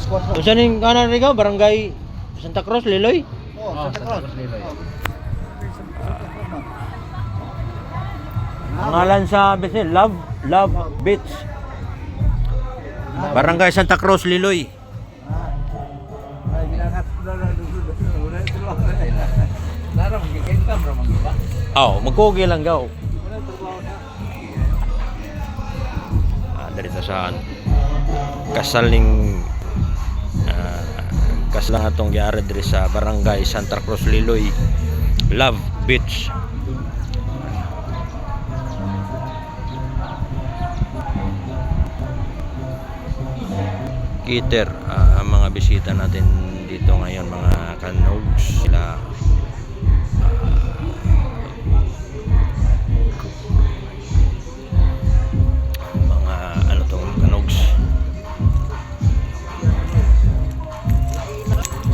Kung saan yung kanan rin ka? Barangay Santa Cruz, Liloy? Oh, Santa Cruz. Pangalan sa business, Love Beach. Barangay Santa Cruz, Liloy. Magkugi lang gaw. Dito saan kasal ning kasal lang atong gyari diri sa Barangay Santa Cruz, Liloy, Love Beach. Kiter ang mga bisita natin dito ngayon, mga kanogs sila. Mga ano tong kanogs.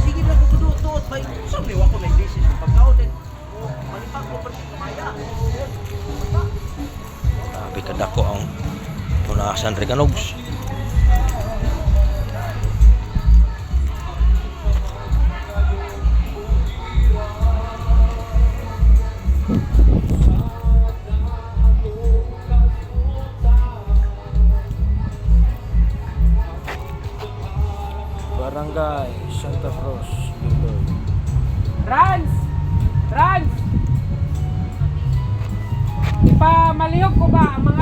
Sige na ko kudutot, may usap ni wa ko na business ng pagkaon din. Malipag ko pa kumaya. Sabi kadako ang tunasan ri kanogs. Barangay Santa Cruz, Liloy. Rans! Rans! Ipamalihog ko ba ang mga